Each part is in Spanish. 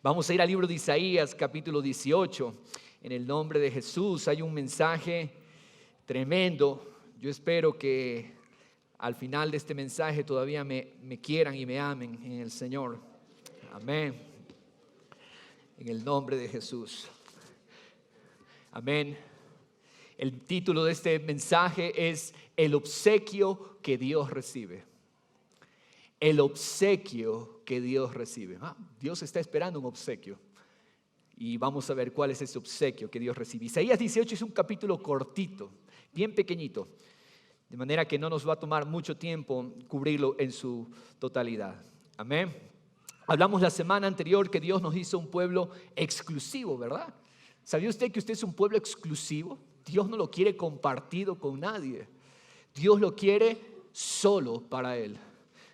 Vamos a ir al libro de Isaías, capítulo 18. En el nombre de Jesús hay un mensaje tremendo. Yo espero que al final de este mensaje todavía me quieran y me amen en el Señor. Amén. En el nombre de Jesús. Amén. El título de este mensaje es El obsequio que Dios recibe. El obsequio que Dios recibe. Dios está esperando un obsequio. Y vamos a ver cuál es ese obsequio que Dios recibe. Isaías 18 es un capítulo cortito, bien pequeñito. De manera que no nos va a tomar mucho tiempo cubrirlo en su totalidad. Amén. Hablamos la semana anterior que Dios nos hizo un pueblo exclusivo, ¿verdad? ¿Sabía usted que usted es un pueblo exclusivo? Dios no lo quiere compartido con nadie. Dios lo quiere solo para Él.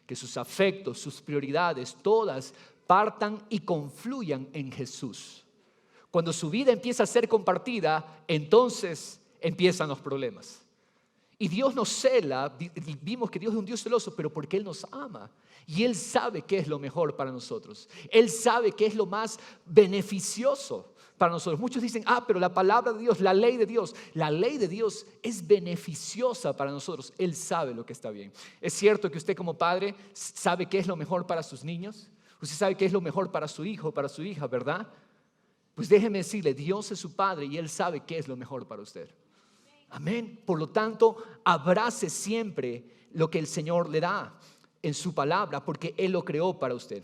Que sus afectos, sus prioridades, todas partan y confluyan en Jesús. Cuando su vida empieza a ser compartida, entonces empiezan los problemas. Y Dios nos cela, vimos que Dios es un Dios celoso, pero porque Él nos ama. Y Él sabe qué es lo mejor para nosotros. Él sabe qué es lo más beneficioso para nosotros. Muchos dicen, pero la palabra de Dios, la ley de Dios es beneficiosa para nosotros. Él sabe lo que está bien. Es cierto que usted como padre sabe qué es lo mejor para sus niños. Usted sabe qué es lo mejor para su hijo, para su hija, ¿verdad? Pues déjeme decirle, Dios es su padre y Él sabe qué es lo mejor para usted. Amén. Por lo tanto, abrace siempre lo que el Señor le da en su palabra, porque Él lo creó para usted.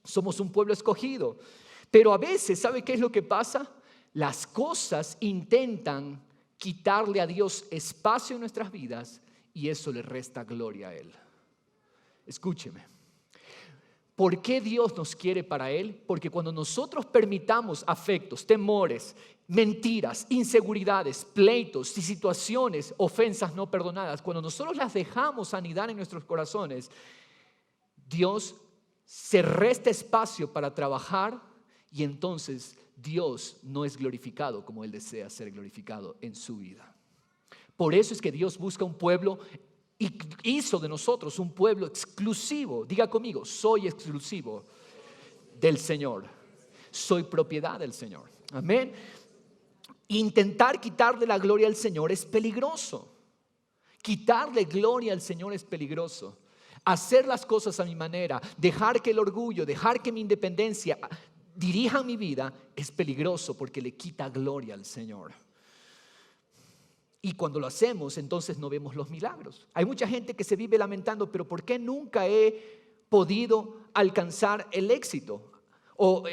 Somos un pueblo escogido. Pero a veces, ¿sabe qué es lo que pasa? Las cosas intentan quitarle a Dios espacio en nuestras vidas y eso le resta gloria a Él. Escúcheme. ¿Por qué Dios nos quiere para Él? Porque cuando nosotros permitamos afectos, temores, mentiras, inseguridades, pleitos y situaciones, ofensas no perdonadas, cuando nosotros las dejamos anidar en nuestros corazones, Dios se resta espacio para trabajar y entonces Dios no es glorificado como Él desea ser glorificado en su vida. Por eso es que Dios busca un pueblo y hizo de nosotros un pueblo exclusivo. Diga conmigo, soy exclusivo del Señor. Soy propiedad del Señor. Amén. Intentar quitarle la gloria al Señor es peligroso. Quitarle gloria al Señor es peligroso. Hacer las cosas a mi manera, dejar que el orgullo, dejar que mi independencia dirija mi vida es peligroso porque le quita gloria al Señor. Y cuando lo hacemos, entonces no vemos los milagros. Hay mucha gente que se vive lamentando, pero ¿por qué nunca he podido alcanzar el éxito? ¿O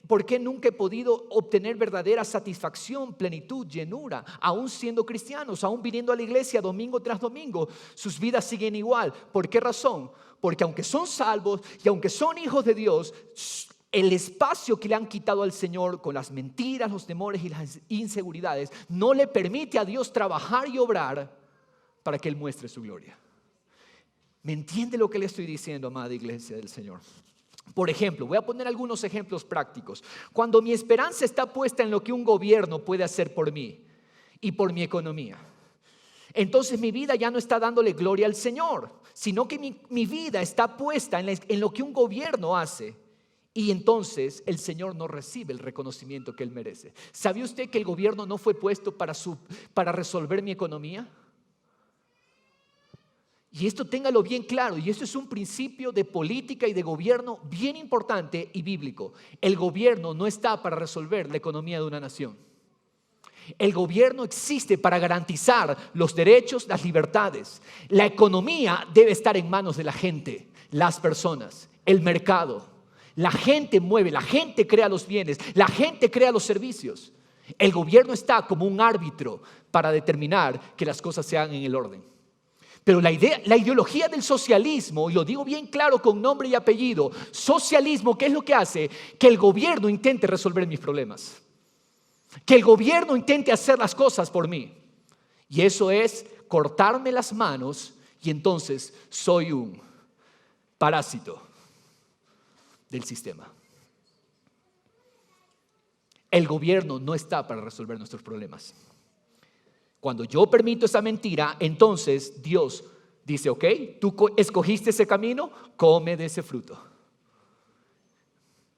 por qué nunca he podido obtener verdadera satisfacción, plenitud, llenura? Aún siendo cristianos, aún viniendo a la iglesia domingo tras domingo, sus vidas siguen igual. ¿Por qué razón? Porque aunque son salvos y aunque son hijos de Dios, el espacio que le han quitado al Señor con las mentiras, los temores y las inseguridades no le permite a Dios trabajar y obrar para que Él muestre su gloria. ¿Me entiende lo que le estoy diciendo, amada iglesia del Señor? Por ejemplo, voy a poner algunos ejemplos prácticos. Cuando mi esperanza está puesta en lo que un gobierno puede hacer por mí y por mi economía, entonces mi vida ya no está dándole gloria al Señor, sino que mi vida está puesta en lo que un gobierno hace. Y entonces el Señor no recibe el reconocimiento que Él merece. ¿Sabía usted que el gobierno no fue puesto para resolver mi economía? Y esto téngalo bien claro, y esto es un principio de política y de gobierno bien importante y bíblico. El gobierno no está para resolver la economía de una nación. El gobierno existe para garantizar los derechos, las libertades. La economía debe estar en manos de la gente, las personas, el mercado. La gente mueve, la gente crea los bienes, la gente crea los servicios. El gobierno está como un árbitro para determinar que las cosas se hagan en el orden. Pero la ideología del socialismo, y lo digo bien claro con nombre y apellido, socialismo, ¿qué es lo que hace? Que el gobierno intente resolver mis problemas. Que el gobierno intente hacer las cosas por mí. Y eso es cortarme las manos y entonces soy un parásito del sistema. El gobierno no está para resolver nuestros problemas. Cuando yo permito esa mentira, entonces Dios dice, ok, tú escogiste ese camino, come de ese fruto.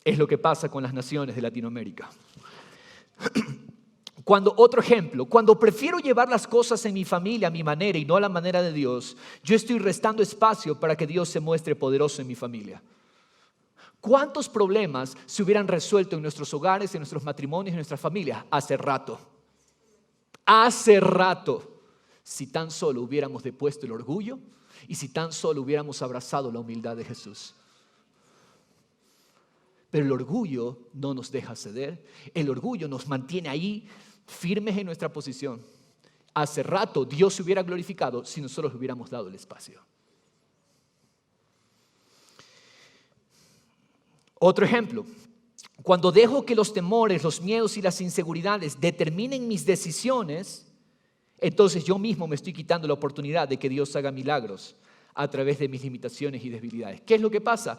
Es lo que pasa con las naciones de Latinoamérica. Otro ejemplo, cuando prefiero llevar las cosas en mi familia a mi manera y no a la manera de Dios, yo estoy restando espacio para que Dios se muestre poderoso en mi familia. ¿Cuántos problemas se hubieran resuelto en nuestros hogares, en nuestros matrimonios, en nuestras familias? Hace rato, si tan solo hubiéramos depuesto el orgullo y si tan solo hubiéramos abrazado la humildad de Jesús. Pero el orgullo no nos deja ceder, el orgullo nos mantiene ahí firmes en nuestra posición. Hace rato Dios se hubiera glorificado si nosotros le hubiéramos dado el espacio. Otro ejemplo, cuando dejo que los temores, los miedos y las inseguridades determinen mis decisiones, entonces yo mismo me estoy quitando la oportunidad de que Dios haga milagros a través de mis limitaciones y debilidades. ¿Qué es lo que pasa?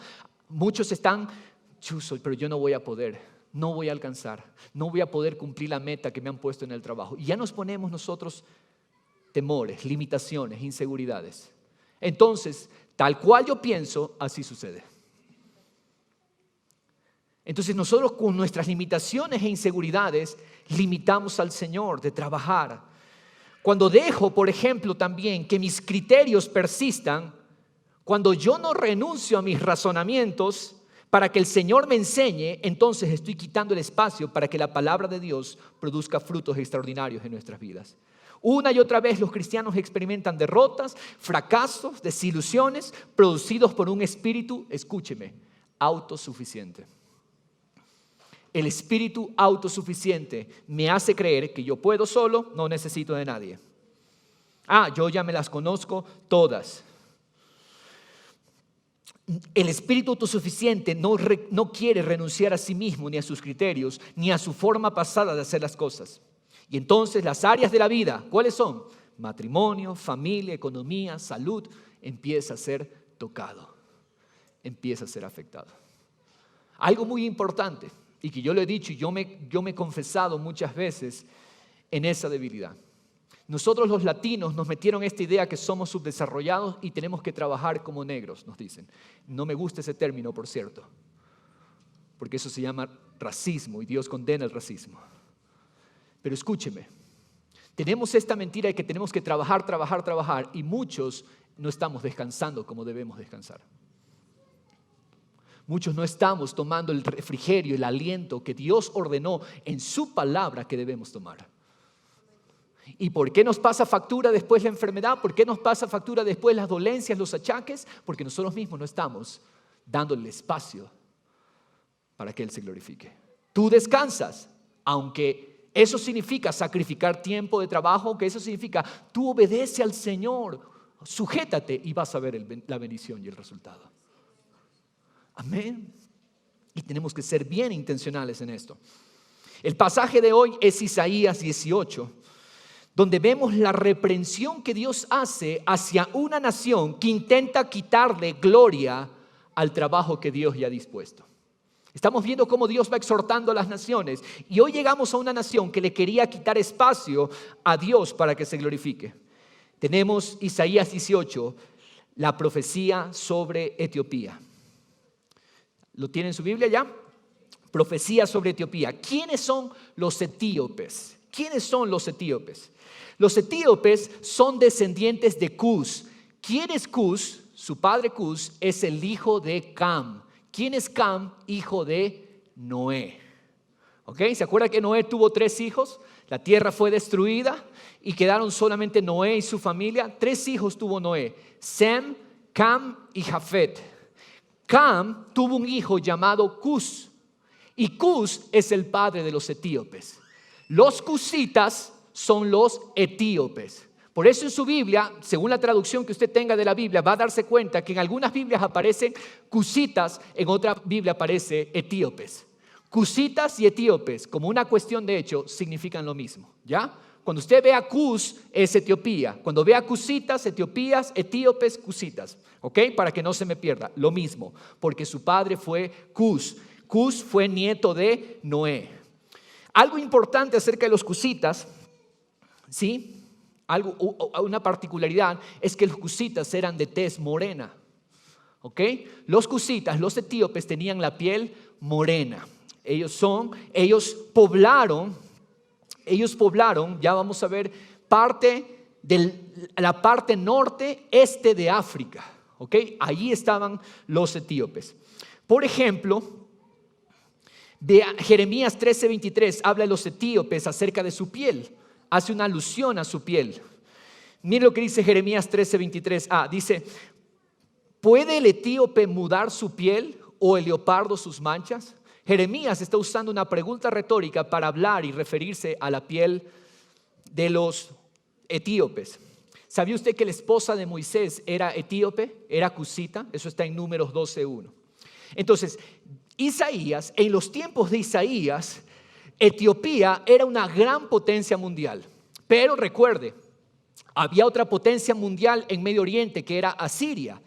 Muchos están, pero yo no voy a poder. No voy a alcanzar, no voy a poder cumplir la meta que me han puesto en el trabajo. Y ya nos ponemos nosotros temores, limitaciones, inseguridades. Entonces, tal cual yo pienso, así sucede. Entonces nosotros con nuestras limitaciones e inseguridades limitamos al Señor de trabajar. Cuando dejo, por ejemplo, también que mis criterios persistan, cuando yo no renuncio a mis razonamientos, para que el Señor me enseñe, entonces estoy quitando el espacio para que la palabra de Dios produzca frutos extraordinarios en nuestras vidas. Una y otra vez los cristianos experimentan derrotas, fracasos, desilusiones, producidos por un espíritu, escúcheme, autosuficiente. El espíritu autosuficiente me hace creer que yo puedo solo, no necesito de nadie. Yo ya me las conozco todas. El espíritu autosuficiente no quiere renunciar a sí mismo, ni a sus criterios, ni a su forma pasada de hacer las cosas. Y entonces las áreas de la vida, ¿cuáles son? Matrimonio, familia, economía, salud, empieza a ser tocado, empieza a ser afectado. Algo muy importante, y que yo lo he dicho y yo me he confesado muchas veces en esa debilidad. Nosotros los latinos nos metieron esta idea que somos subdesarrollados y tenemos que trabajar como negros, nos dicen. No me gusta ese término, por cierto, porque eso se llama racismo y Dios condena el racismo. Pero escúcheme, tenemos esta mentira de que tenemos que trabajar y muchos no estamos descansando como debemos descansar. Muchos no estamos tomando el refrigerio, el aliento que Dios ordenó en su palabra que debemos tomar. ¿Y por qué nos pasa factura después la enfermedad? ¿Por qué nos pasa factura después las dolencias, los achaques? Porque nosotros mismos no estamos dándole espacio para que Él se glorifique. Tú descansas, aunque eso significa sacrificar tiempo de trabajo, aunque eso significa tú obedece al Señor, sujétate y vas a ver la bendición y el resultado. Amén. Y tenemos que ser bien intencionales en esto. El pasaje de hoy es Isaías 18. Donde vemos la reprensión que Dios hace hacia una nación que intenta quitarle gloria al trabajo que Dios ya ha dispuesto. Estamos viendo cómo Dios va exhortando a las naciones y hoy llegamos a una nación que le quería quitar espacio a Dios para que se glorifique. Tenemos Isaías 18, la profecía sobre Etiopía. ¿Lo tiene en su Biblia ya? Profecía sobre Etiopía. ¿Quiénes son los etíopes? ¿Quiénes son los etíopes? Los etíopes son descendientes de Cus. ¿Quién es Cus? Su padre Cus es el hijo de Cam. ¿Quién es Cam? Hijo de Noé. ¿Ok? ¿Se acuerda que Noé tuvo 3 hijos? La tierra fue destruida y quedaron solamente Noé y su familia. 3 hijos tuvo Noé: Sem, Cam y Jafet. Cam tuvo un hijo llamado Cus y Cus es el padre de los etíopes. Los cusitas son los etíopes. Por eso en su Biblia, según la traducción que usted tenga de la Biblia, va a darse cuenta que en algunas Biblias aparecen cusitas, en otra Biblia aparece etíopes. Cusitas y etíopes, como una cuestión de hecho, significan lo mismo, ¿ya? Cuando usted ve a Cus, es Etiopía. Cuando ve a cusitas, Etiopías, etíopes, cusitas, ¿ok? Para que no se me pierda, lo mismo, porque su padre fue Cus. Cus fue nieto de Noé. Algo importante acerca de los cusitas, ¿sí? Una particularidad es que los cusitas eran de tez morena, ¿ok? Los cusitas, los etíopes tenían la piel morena. Ellos poblaron, ya vamos a ver, la parte norte-este de África, ¿ok? Allí estaban los etíopes. Por ejemplo, de Jeremías 13:23 habla de los etíopes acerca de su piel, hace una alusión a su piel. Mire lo que dice Jeremías 13:23. Dice: ¿puede el etíope mudar su piel o el leopardo sus manchas? Jeremías está usando una pregunta retórica para hablar y referirse a la piel de los etíopes. ¿Sabía usted que la esposa de Moisés era etíope? Era cusita. Eso está en Números 12:1. Entonces, Isaías, en los tiempos de Isaías, Etiopía era una gran potencia mundial. Pero recuerde, había otra potencia mundial en Medio Oriente que era Asiria.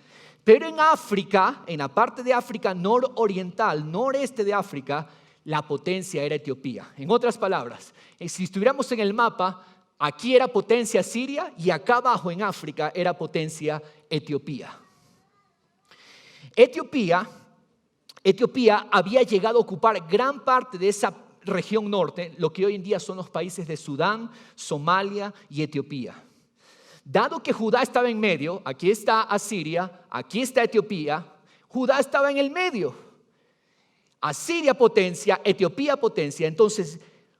Pero en África, en la parte de África nororiental, noreste de África, la potencia era Etiopía. En otras palabras, si estuviéramos en el mapa, aquí era potencia Siria y acá abajo en África era potencia Etiopía. Etiopía había llegado a ocupar gran parte de esa región norte, lo que hoy en día son los países de Sudán, Somalia y Etiopía. Dado que Judá estaba en medio, aquí está Asiria, aquí está Etiopía, Judá estaba en el medio. Asiria potencia, Etiopía potencia, entonces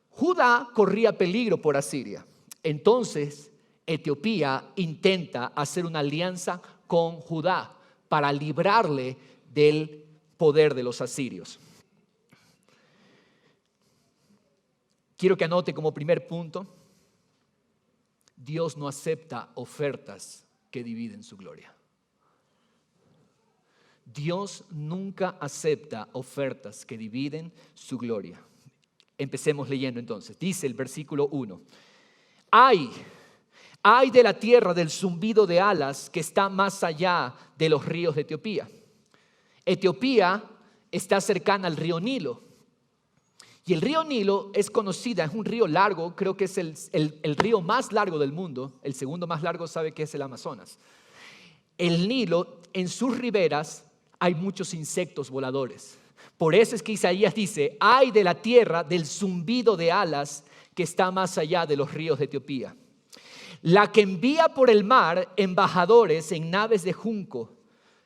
Judá corría peligro por Asiria. Entonces Etiopía intenta hacer una alianza con Judá para librarle del poder de los asirios. Quiero que anote como primer punto: Dios no acepta ofertas que dividen su gloria. Dios nunca acepta ofertas que dividen su gloria. Empecemos leyendo entonces. Dice el versículo 1: Ay de la tierra del zumbido de alas que está más allá de los ríos de Etiopía. Etiopía está cercana al río Nilo. Y el río Nilo es conocida, es un río largo, creo que es el río más largo del mundo. El segundo más largo sabe que es el Amazonas. El Nilo, en sus riberas hay muchos insectos voladores. Por eso es que Isaías dice: ay de la tierra del zumbido de alas que está más allá de los ríos de Etiopía. La que envía por el mar embajadores en naves de junco.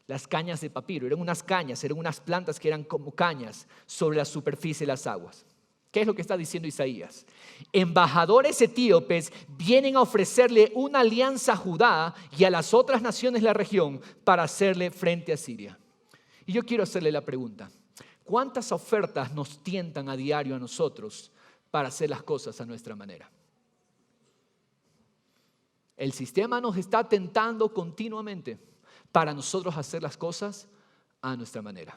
Las cañas de papiro eran unas cañas, eran unas plantas que eran como cañas sobre la superficie de las aguas. ¿Qué es lo que está diciendo Isaías? Embajadores etíopes vienen a ofrecerle una alianza a Judá y a las otras naciones de la región para hacerle frente a Siria. Y yo quiero hacerle la pregunta: ¿cuántas ofertas nos tientan a diario a nosotros para hacer las cosas a nuestra manera? El sistema nos está tentando continuamente para nosotros hacer las cosas a nuestra manera.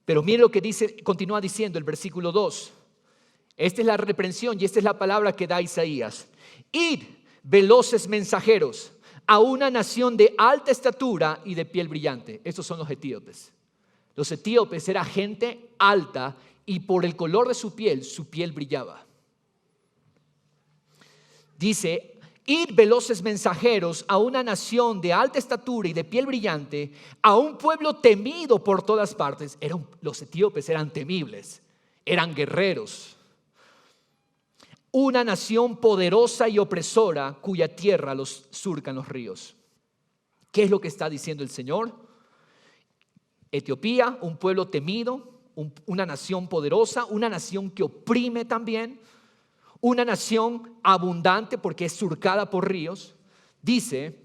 Pero mire lo que dice, continúa diciendo el versículo 2. Esta es la reprensión y esta es la palabra que da Isaías. Id, veloces mensajeros, a una nación de alta estatura y de piel brillante. Estos son los etíopes. Los etíopes era gente alta y por el color de su piel brillaba. Dice: id veloces mensajeros a una nación de alta estatura y de piel brillante, a un pueblo temido por todas partes. Los etíopes eran temibles, eran guerreros. Una nación poderosa y opresora cuya tierra los surcan los ríos. ¿Qué es lo que está diciendo el Señor? Etiopía, un pueblo temido, una nación poderosa, una nación que oprime también. Una nación abundante porque es surcada por ríos. Dice: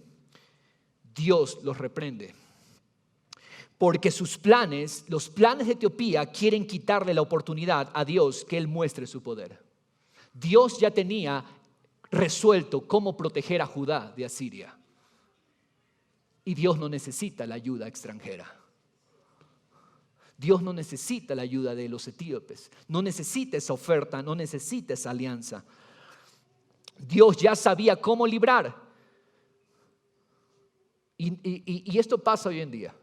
Dios los reprende. Porque sus planes, los planes de Etiopía, quieren quitarle la oportunidad a Dios que Él muestre su poder. Dios ya tenía resuelto cómo proteger a Judá de Asiria. Y Dios no necesita la ayuda extranjera. Dios no necesita la ayuda de los etíopes, no necesita esa oferta, no necesita esa alianza. Dios ya sabía cómo librar. Y esto pasa hoy en día.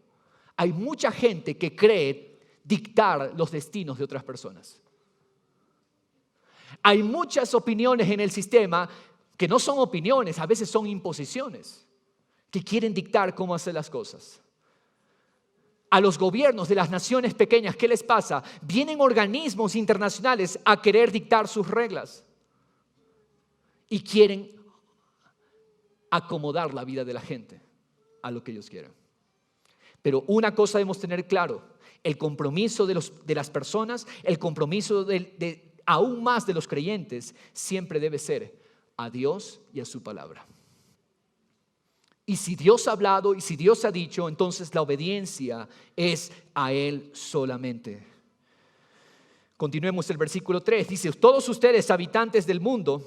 Hay mucha gente que cree dictar los destinos de otras personas. Hay muchas opiniones en el sistema que no son opiniones, a veces son imposiciones. que quieren dictar cómo hacer las cosas. A los gobiernos de las naciones pequeñas, ¿qué les pasa? Vienen organismos internacionales a querer dictar sus reglas y quieren acomodar la vida de la gente a lo que ellos quieren. Pero una cosa debemos tener claro: el compromiso de las personas, el compromiso aún más de los creyentes, siempre debe ser a Dios y a su palabra. Y si Dios ha hablado y si Dios ha dicho, entonces la obediencia es a Él solamente. Continuemos el versículo 3. Dice: todos ustedes, habitantes del mundo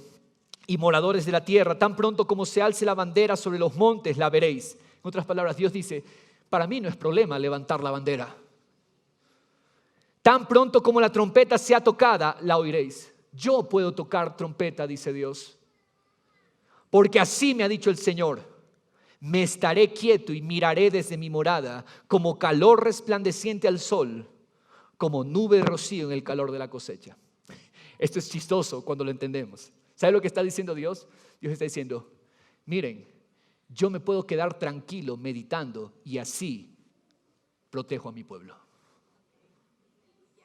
y moradores de la tierra, tan pronto como se alce la bandera sobre los montes, la veréis. En otras palabras, Dios dice: para mí no es problema levantar la bandera. Tan pronto como la trompeta sea tocada, la oiréis. Yo puedo tocar trompeta, dice Dios, porque así me ha dicho el Señor. Me estaré quieto y miraré desde mi morada, como calor resplandeciente al sol, como nube de rocío en el calor de la cosecha. Esto es chistoso cuando lo entendemos. ¿Sabe lo que está diciendo Dios? Dios está diciendo: miren, yo me puedo quedar tranquilo meditando y así protejo a mi pueblo.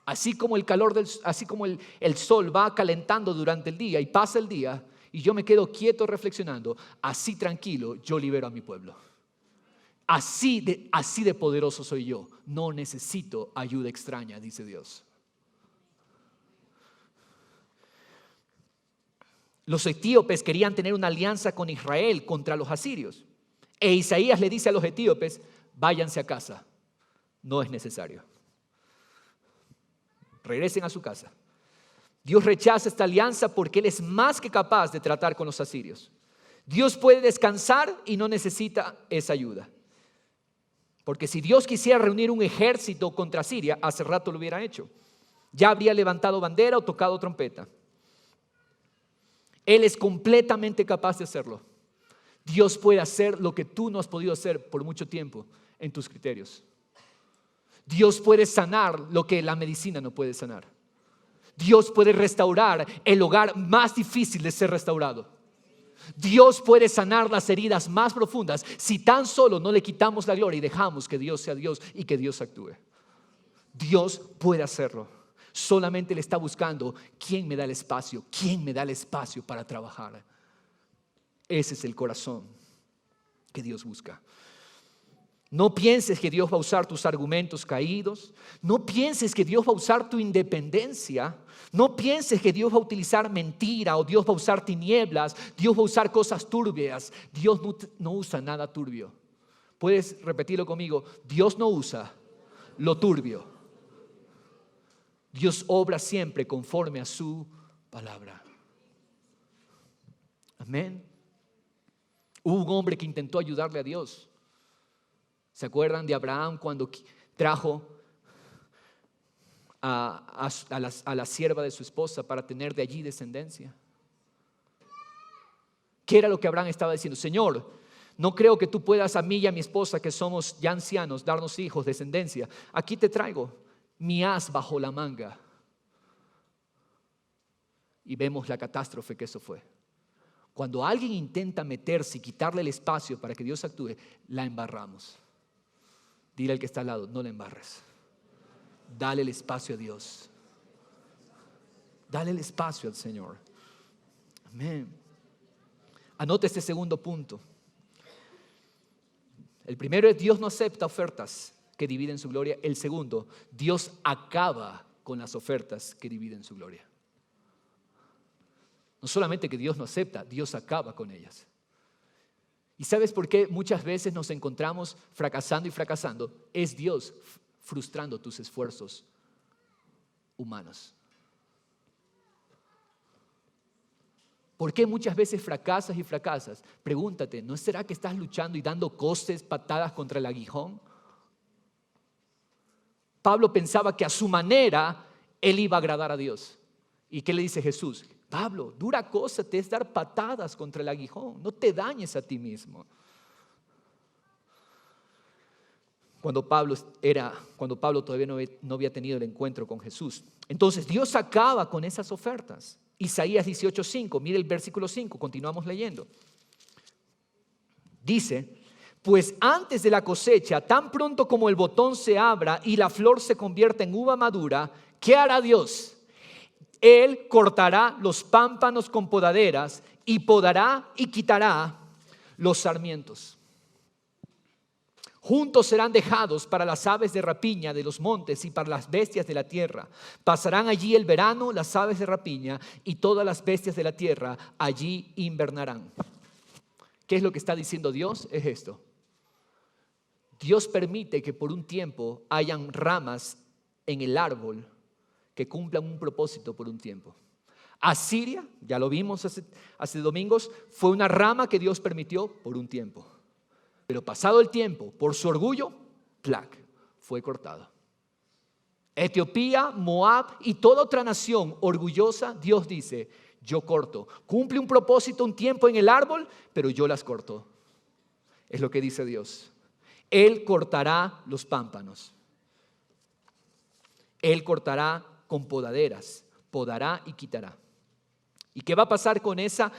Así como el sol va calentando durante el día y pasa el día, y yo me quedo quieto reflexionando, así tranquilo yo libero a mi pueblo. Así de poderoso soy yo. No necesito ayuda extraña, dice Dios. Los etíopes querían tener una alianza con Israel contra los asirios. E Isaías le dice a los etíopes: váyanse a casa, no es necesario. Regresen a su casa. Dios rechaza esta alianza porque Él es más que capaz de tratar con los asirios. Dios puede descansar y no necesita esa ayuda. Porque si Dios quisiera reunir un ejército contra Siria, hace rato lo hubiera hecho. Ya habría levantado bandera o tocado trompeta. Él es completamente capaz de hacerlo. Dios puede hacer lo que tú no has podido hacer por mucho tiempo en tus criterios. Dios puede sanar lo que la medicina no puede sanar. Dios puede restaurar el hogar más difícil de ser restaurado. Dios puede sanar las heridas más profundas si tan solo no le quitamos la gloria y dejamos que Dios sea Dios y que Dios actúe. Dios puede hacerlo. Solamente le está buscando quién me da el espacio, quién me da el espacio para trabajar. Ese es el corazón que Dios busca. No pienses que Dios va a usar tus argumentos caídos. No pienses que Dios va a usar tu independencia. No pienses que Dios va a utilizar mentira o Dios va a usar tinieblas. Dios va a usar cosas turbias. Dios no usa nada turbio. ¿Puedes repetirlo conmigo? Dios no usa lo turbio. Dios obra siempre conforme a su palabra. Amén. Hubo un hombre que intentó ayudarle a Dios. ¿Se acuerdan de Abraham cuando trajo a la sierva de su esposa para tener de allí descendencia? ¿Qué era lo que Abraham estaba diciendo? Señor, no creo que tú puedas a mí y a mi esposa, que somos ya ancianos, darnos hijos, descendencia. Aquí te traigo mi as bajo la manga. Y vemos la catástrofe que eso fue. Cuando alguien intenta meterse y quitarle el espacio para que Dios actúe, la embarramos. Dile al que está al lado: no le embarres. Dale el espacio a Dios. Dale el espacio al Señor. Amén. Anota este segundo punto. El primero es: Dios no acepta ofertas que dividen su gloria. El segundo: Dios acaba con las ofertas que dividen su gloria. No solamente que Dios no acepta, Dios acaba con ellas. ¿Y sabes por qué muchas veces nos encontramos fracasando y fracasando? Es Dios frustrando tus esfuerzos humanos. ¿Por qué muchas veces fracasas y fracasas? Pregúntate, ¿no será que estás luchando y dando costes, patadas contra el aguijón? Pablo pensaba que a su manera él iba a agradar a Dios. ¿Y qué le dice Jesús? Pablo, dura cosa te es dar patadas contra el aguijón. No te dañes a ti mismo. Cuando Pablo todavía no había tenido el encuentro con Jesús. Entonces Dios acaba con esas ofertas. Isaías 18:5, mire el versículo 5, continuamos leyendo. Dice: Pues antes de la cosecha, tan pronto como el botón se abra y la flor se convierta en uva madura, ¿qué hará Dios? Él cortará los pámpanos con podaderas y podará y quitará los sarmientos. Juntos serán dejados para las aves de rapiña de los montes y para las bestias de la tierra. Pasarán allí el verano las aves de rapiña y todas las bestias de la tierra allí invernarán. ¿Qué es lo que está diciendo Dios? Es esto. Dios permite que por un tiempo hayan ramas en el árbol que cumplan un propósito por un tiempo. Asiria, ya lo vimos hace domingos, fue una rama que Dios permitió por un tiempo. Pero pasado el tiempo, por su orgullo, fue cortado. Etiopía, Moab y toda otra nación orgullosa, Dios dice, yo corto. Cumple un propósito, un tiempo en el árbol, pero yo las corto. Es lo que dice Dios. Él cortará los pámpanos. Él cortará con podaderas, podará y quitará. ¿Y qué va a pasar con esa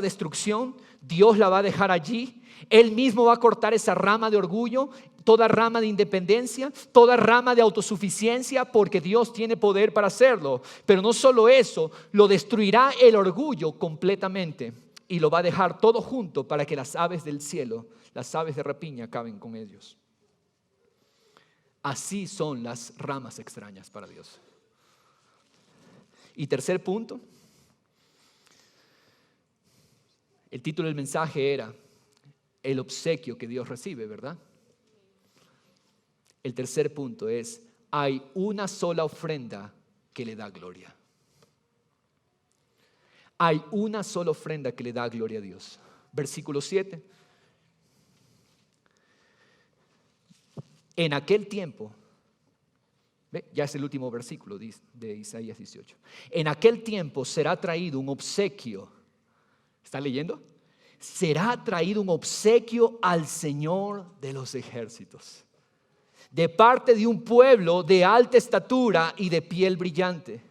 destrucción? Dios la va a dejar allí. Él mismo va a cortar esa rama de orgullo, toda rama de independencia, toda rama de autosuficiencia, porque Dios tiene poder para hacerlo. Pero no solo eso, lo destruirá el orgullo completamente y lo va a dejar todo junto para que las aves del cielo, las aves de rapiña, acaben con ellos. Así son las ramas extrañas para Dios. Y tercer punto, el título del mensaje era el obsequio que Dios recibe, ¿verdad? El tercer punto es, hay una sola ofrenda que le da gloria. Hay una sola ofrenda que le da gloria a Dios. Versículo 7. En aquel tiempo, ya es el último versículo de Isaías 18. En aquel tiempo será traído un obsequio. ¿Está leyendo? Será traído un obsequio al Señor de los ejércitos, de parte de un pueblo de alta estatura y de piel brillante,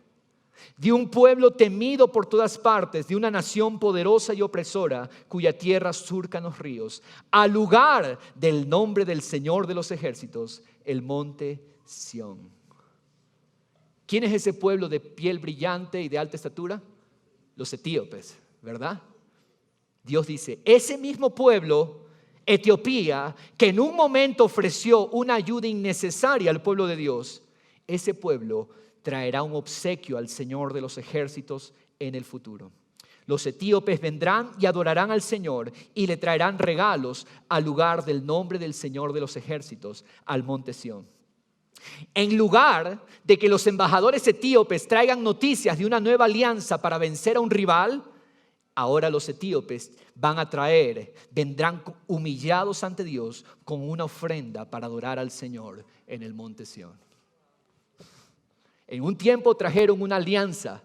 de un pueblo temido por todas partes, de una nación poderosa y opresora, cuya tierra surcan los ríos, al lugar del nombre del Señor de los ejércitos, el monte Sión. ¿Quién es ese pueblo de piel brillante y de alta estatura? Los etíopes, ¿verdad? Dios dice, ese mismo pueblo, Etiopía, que en un momento ofreció una ayuda innecesaria al pueblo de Dios, ese pueblo traerá un obsequio al Señor de los ejércitos en el futuro. Los etíopes vendrán y adorarán al Señor y le traerán regalos al lugar del nombre del Señor de los ejércitos, al monte Sión. En lugar de que los embajadores etíopes traigan noticias de una nueva alianza para vencer a un rival, ahora los etíopes vendrán humillados ante Dios con una ofrenda para adorar al Señor en el monte Sión. En un tiempo trajeron una alianza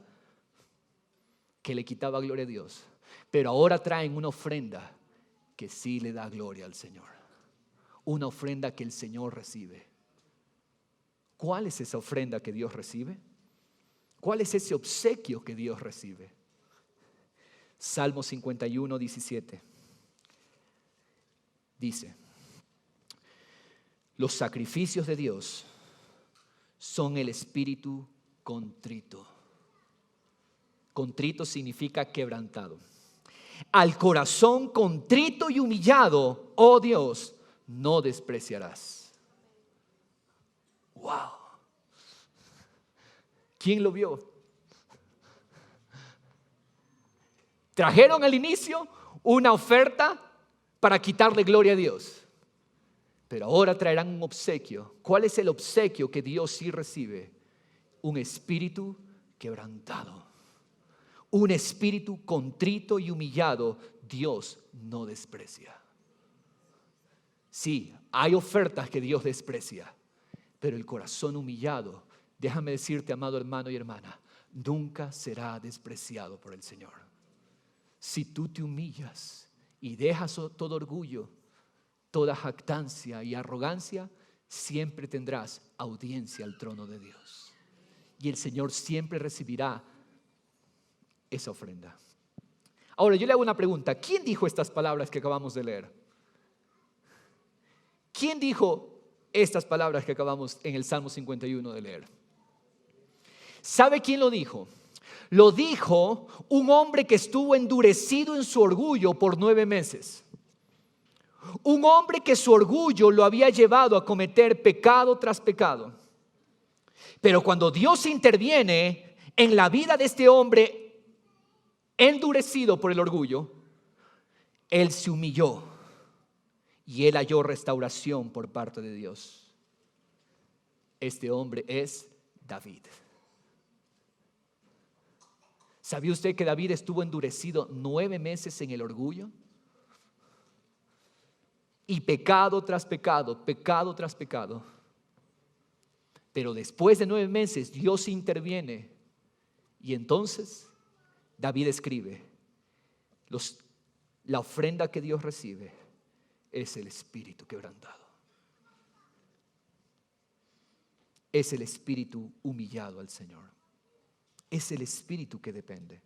que le quitaba gloria a Dios, pero ahora traen una ofrenda que sí le da gloria al Señor. Una ofrenda que el Señor recibe. ¿Cuál es esa ofrenda que Dios recibe? ¿Cuál es ese obsequio que Dios recibe? Salmo 51, 17. Dice, los sacrificios de Dios son el espíritu contrito. Contrito significa quebrantado. Al corazón contrito y humillado, oh Dios, no despreciarás. ¡Wow! ¿Quién lo vio? Trajeron al inicio una oferta para quitarle gloria a Dios, pero ahora traerán un obsequio. ¿Cuál es el obsequio que Dios sí recibe? Un espíritu quebrantado, un espíritu contrito y humillado. Dios no desprecia. Sí, hay ofertas que Dios desprecia, pero el corazón humillado, déjame decirte, amado hermano y hermana, nunca será despreciado por el Señor. Si tú te humillas y dejas todo orgullo, toda jactancia y arrogancia, siempre tendrás audiencia al trono de Dios. Y el Señor siempre recibirá esa ofrenda. Ahora yo le hago una pregunta. ¿Quién dijo estas palabras que acabamos de leer? ¿quién dijo estas palabras que acabamos en el Salmo 51 de leer? ¿Sabe quién lo dijo? Lo dijo un hombre que estuvo endurecido en su orgullo por 9 meses. Un hombre que su orgullo lo había llevado a cometer pecado tras pecado. Pero cuando Dios interviene en la vida de este hombre endurecido por el orgullo, él se humilló y él halló restauración por parte de Dios. Este hombre es David. ¿Sabía usted que David estuvo endurecido 9 meses en el orgullo? Y pecado tras pecado, pecado tras pecado. Pero después de 9 meses Dios interviene y entonces David escribe, la ofrenda que Dios recibe es el espíritu quebrantado. Es el espíritu humillado al Señor. Es el espíritu que depende.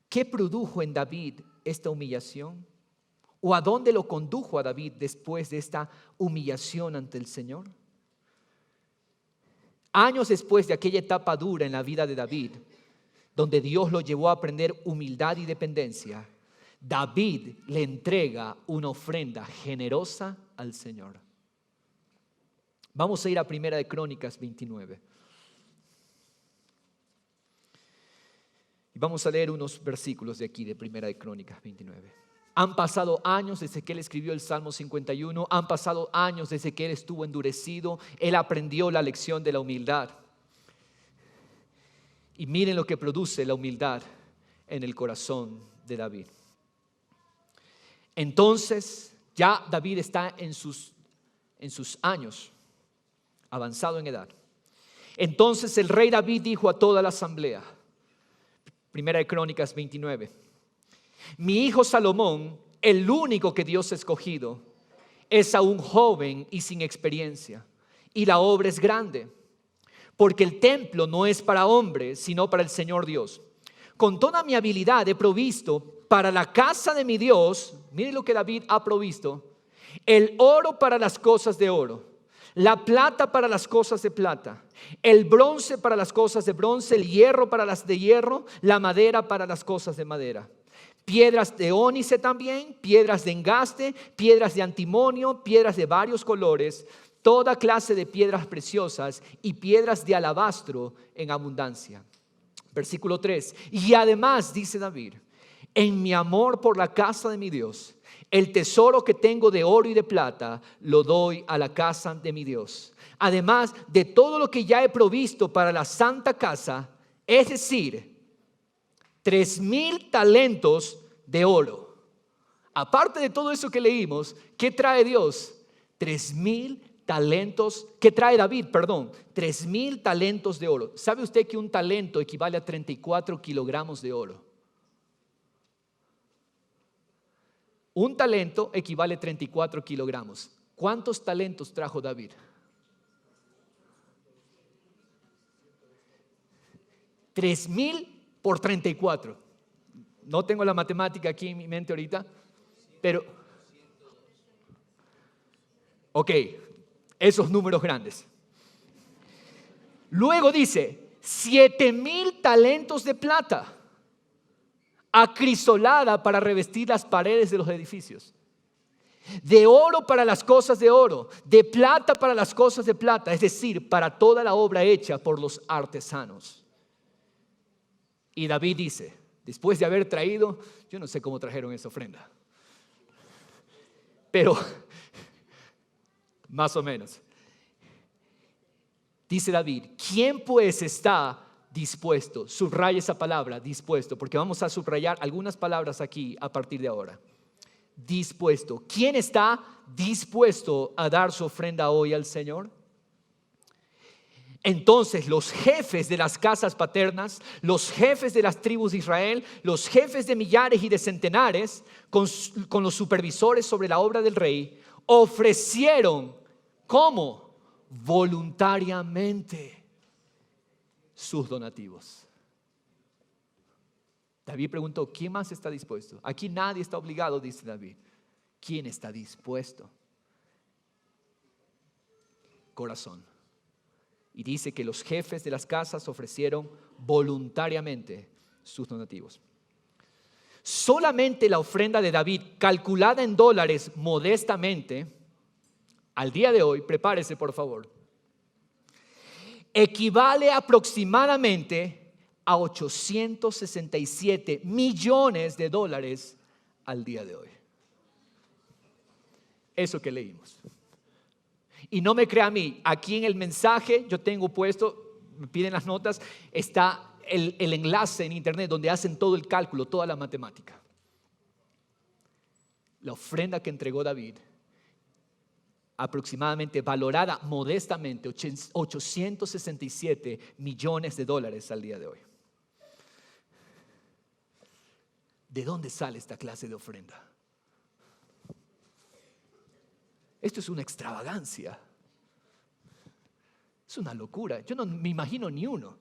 ¿Qué produjo en David esta humillación? ¿O a dónde lo condujo a David después de esta humillación ante el Señor? Años después de aquella etapa dura en la vida de David, donde Dios lo llevó a aprender humildad y dependencia, David le entrega una ofrenda generosa al Señor. Vamos a ir a Primera de Crónicas 29. Y vamos a leer unos versículos de aquí de Primera de Crónicas 29. Han pasado años desde que él escribió el Salmo 51. Han pasado años desde que él estuvo endurecido. Él aprendió la lección de la humildad. Y miren lo que produce la humildad en el corazón de David. Entonces, ya David está en sus años, avanzado en edad. Entonces el rey David dijo a toda la asamblea, Primera de Crónicas 29, mi hijo Salomón, el único que Dios ha escogido, es aún joven y sin experiencia, y la obra es grande, porque el templo no es para hombres, sino para el Señor Dios. Con toda mi habilidad he provisto para la casa de mi Dios, mire lo que David ha provisto, el oro para las cosas de oro, la plata para las cosas de plata, el bronce para las cosas de bronce, el hierro para las de hierro, la madera para las cosas de madera. Piedras de ónice también, piedras de engaste, piedras de antimonio, piedras de varios colores, toda clase de piedras preciosas y piedras de alabastro en abundancia. Versículo 3. Y además, dice David, en mi amor por la casa de mi Dios, el tesoro que tengo de oro y de plata lo doy a la casa de mi Dios. Además de todo lo que ya he provisto para la santa casa, es decir, 3,000 talentos de oro. Aparte de todo eso que leímos, ¿qué trae Dios? 3,000 talentos, ¿qué trae David? 3,000 talentos de oro. ¿Sabe usted que un talento equivale a 34 kilogramos de oro? Un talento equivale a 34 kilogramos. ¿Cuántos talentos trajo David? 3,000 por 34. No tengo la matemática aquí en mi mente ahorita, pero ok, esos números grandes. Luego dice 7,000 talentos de plata acrisolada para revestir las paredes de los edificios, de oro para las cosas de oro, de plata para las cosas de plata, es decir, para toda la obra hecha por los artesanos. Y David dice, después de haber traído, yo no sé cómo trajeron esa ofrenda, pero más o menos. Dice David, ¿quién pues está dispuesto? Subraya esa palabra, dispuesto, porque vamos a subrayar algunas palabras aquí a partir de ahora. Dispuesto. ¿Quién está dispuesto a dar su ofrenda hoy al Señor? Entonces los jefes de las casas paternas, los jefes de las tribus de Israel, los jefes de millares y de centenares, con los supervisores sobre la obra del rey, ofrecieron, ¿cómo? Voluntariamente sus donativos. David preguntó, ¿quién más está dispuesto? Aquí nadie está obligado, dice David. ¿Quién está dispuesto? Corazón. Y dice que los jefes de las casas ofrecieron voluntariamente sus donativos. Solamente la ofrenda de David, calculada en dólares modestamente, al día de hoy, prepárese por favor, equivale aproximadamente a 867 millones de dólares al día de hoy. Eso que leímos. Y no me crea a mí, aquí en el mensaje yo tengo puesto, me piden las notas, está el enlace en internet donde hacen todo el cálculo, toda la matemática. La ofrenda que entregó David, aproximadamente valorada modestamente 867 millones de dólares al día de hoy. ¿De dónde sale esta clase de ofrenda? Esto es una extravagancia. Es una locura. Yo no me imagino ni uno.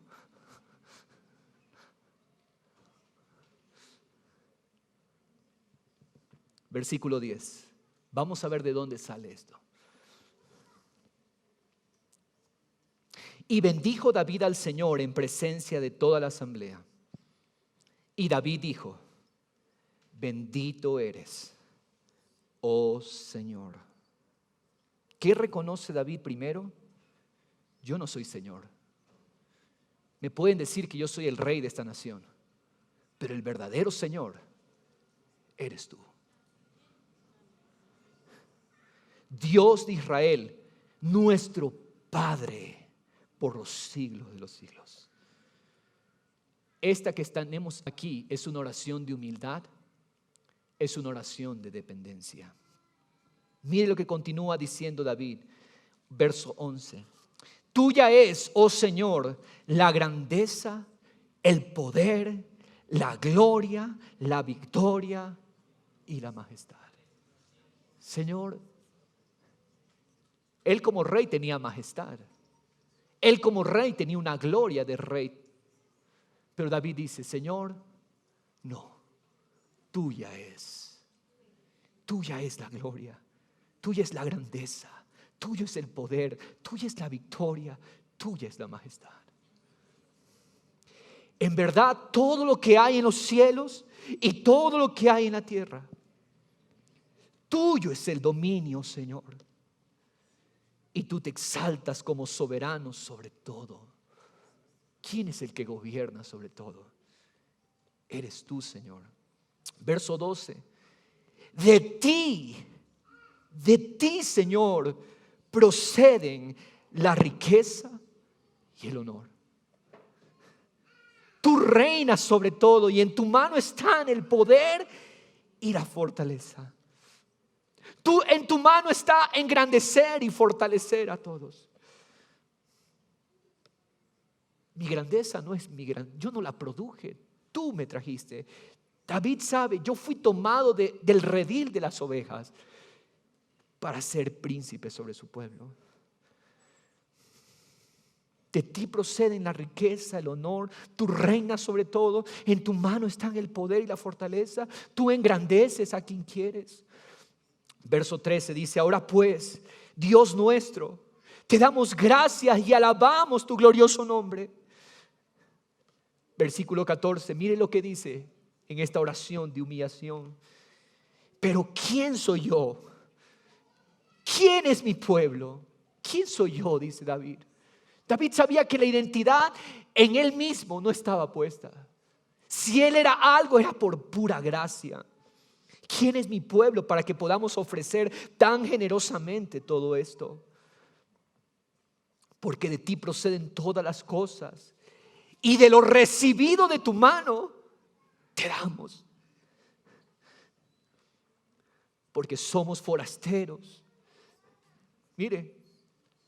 Versículo 10. Vamos a ver de dónde sale esto. Y bendijo David al Señor en presencia de toda la asamblea. Y David dijo: bendito eres, oh Señor. ¿Qué reconoce David primero? Yo no soy Señor. Me pueden decir que yo soy el rey de esta nación, pero el verdadero Señor eres tú. Dios de Israel, nuestro Padre por los siglos de los siglos. Esta que tenemos aquí es una oración de humildad, es una oración de dependencia. Mire lo que continúa diciendo David, verso 11. Tuya es, oh Señor, la grandeza, el poder, la gloria, la victoria y la majestad. Señor, Él como rey tenía majestad. Él como rey tenía una gloria de rey. Pero David dice: Señor, no, tuya es la gloria, tuya es la grandeza, tuyo es el poder, tuya es la victoria, tuya es la majestad. En verdad, todo lo que hay en los cielos y todo lo que hay en la tierra, tuyo es el dominio, Señor. Y tú te exaltas como soberano sobre todo. ¿Quién es el que gobierna sobre todo? Eres tú, Señor. Verso 12. De ti, Señor, proceden la riqueza y el honor. Tú reinas sobre todo y en tu mano están el poder y la fortaleza. En tu mano está engrandecer y fortalecer a todos. Mi grandeza no es mi grandeza, yo no la produje, tú me trajiste. David sabe, yo fui tomado del redil de las ovejas para ser príncipe sobre su pueblo. De ti proceden la riqueza, el honor, tú reinas sobre todo, en tu mano están el poder y la fortaleza, tú engrandeces a quien quieres. Verso 13 dice: ahora pues, Dios nuestro, te damos gracias y alabamos tu glorioso nombre. Versículo 14, mire lo que dice en esta oración de humillación. Pero ¿quién soy yo? ¿Quién es mi pueblo? ¿Quién soy yo? Dice David. David sabía que la identidad en él mismo no estaba puesta. Si él era algo, era por pura gracia. ¿Quién es mi pueblo para que podamos ofrecer tan generosamente todo esto? Porque de ti proceden todas las cosas y de lo recibido de tu mano te damos. Porque somos forasteros. Mire,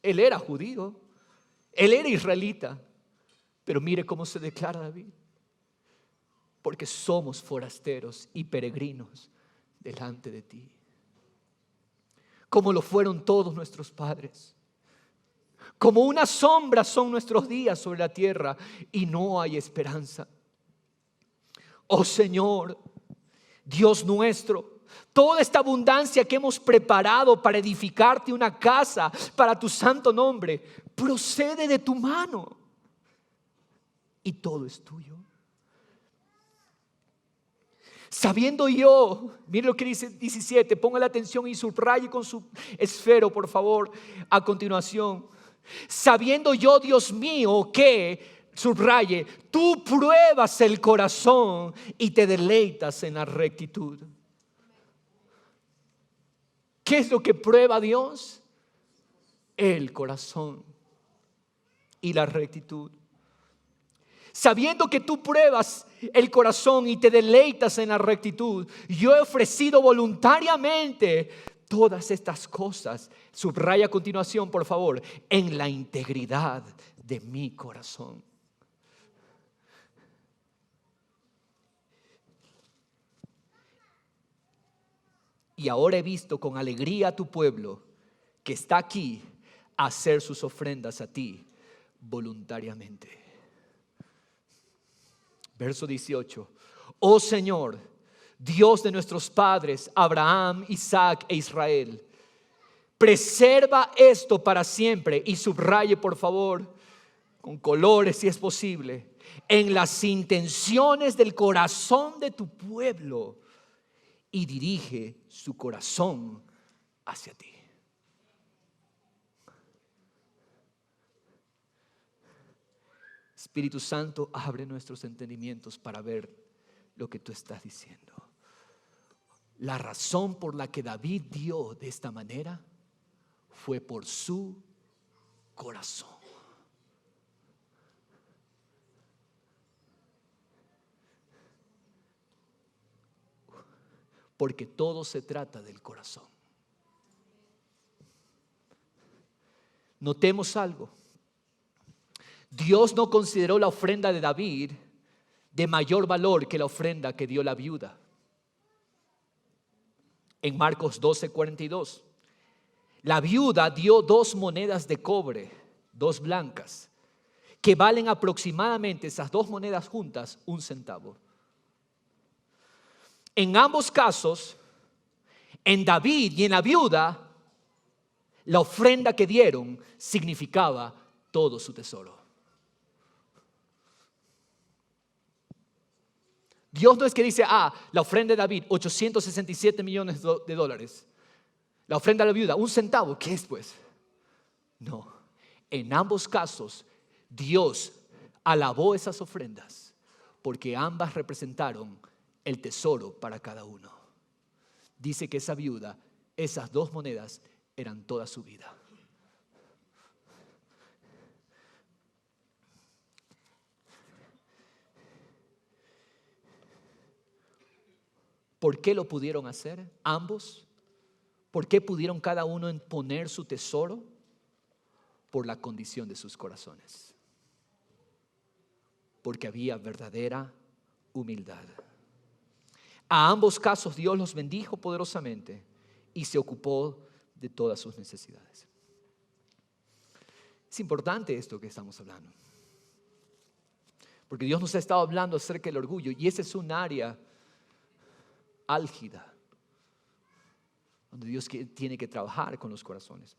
él era judío, él era israelita, pero mire cómo se declara David. Porque somos forasteros y peregrinos delante de ti, como lo fueron todos nuestros padres. Como una sombra son nuestros días sobre la tierra y no hay esperanza. Oh Señor, Dios nuestro, Toda esta abundancia que hemos preparado para edificarte una casa para tu santo nombre, procede de tu mano. Y todo es tuyo. Sabiendo yo, mire lo que dice 17, ponga la atención y subraye con su esfero, por favor, a continuación. Sabiendo yo, Dios mío, que, subraye, tú pruebas el corazón y te deleitas en la rectitud. ¿Qué es lo que prueba Dios? El corazón y la rectitud. Sabiendo que tú pruebas el corazón y te deleitas en la rectitud, yo he ofrecido voluntariamente todas estas cosas. Subraya a continuación, por favor, en la integridad de mi corazón. Y ahora he visto con alegría a tu pueblo que está aquí a hacer sus ofrendas a ti voluntariamente. Verso 18. Oh Señor, Dios de nuestros padres, Abraham, Isaac e Israel, preserva esto para siempre. Y subraye, por favor, con colores si es posible, en las intenciones del corazón de tu pueblo, y dirige su corazón hacia ti. Espíritu Santo, abre nuestros entendimientos para ver lo que tú estás diciendo. La razón por la que David dio de esta manera fue por su corazón. Porque todo se trata del corazón. Notemos algo. Dios no consideró la ofrenda de David de mayor valor que la ofrenda que dio la viuda. En Marcos 12:42, la viuda dio 2 monedas de cobre, 2 blancas, que valen aproximadamente, esas 2 monedas juntas, 1 centavo. En ambos casos, en David y en la viuda, la ofrenda que dieron significaba todo su tesoro. Dios no es que dice, la ofrenda de David, 867 millones de dólares. La ofrenda de la viuda, 1 centavo. ¿Qué es pues? No. En ambos casos, Dios alabó esas ofrendas porque ambas representaron el tesoro para cada uno. Dice que esa viuda, esas 2 monedas eran toda su vida. ¿Por qué lo pudieron hacer ambos? ¿Por qué pudieron cada uno poner su tesoro? Por la condición de sus corazones. Porque había verdadera humildad. A ambos casos Dios los bendijo poderosamente y se ocupó de todas sus necesidades. Es importante esto que estamos hablando. Porque Dios nos ha estado hablando acerca del orgullo y ese es un área álgida donde Dios tiene que trabajar con los corazones.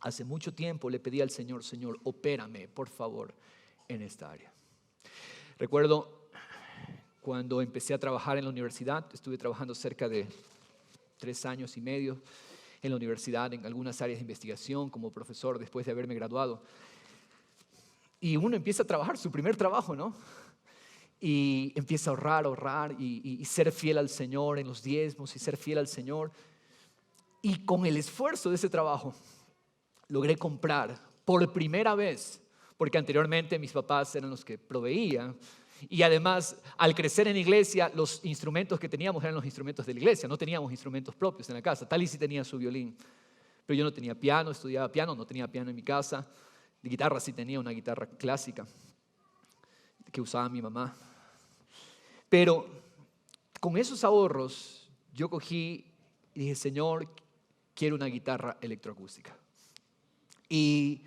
Hace mucho tiempo le pedí al Señor, Señor, opérame, por favor, en esta área. Recuerdo cuando empecé a trabajar en la universidad, estuve trabajando cerca de 3 años y medio en la universidad, en algunas áreas de investigación como profesor después de haberme graduado. Y uno empieza a trabajar, su primer trabajo, ¿no? Y empieza a ahorrar y ser fiel al Señor en los diezmos y ser fiel al Señor. Y con el esfuerzo de ese trabajo, logré comprar por primera vez, porque anteriormente mis papás eran los que proveían. Y además, al crecer en la iglesia, los instrumentos que teníamos eran los instrumentos de la iglesia. No teníamos instrumentos propios en la casa. Tali sí tenía su violín, pero yo no tenía piano, estudiaba piano, no tenía piano en mi casa. De guitarra sí tenía una guitarra clásica que usaba mi mamá. Pero con esos ahorros, yo cogí y dije, Señor, quiero una guitarra electroacústica. Y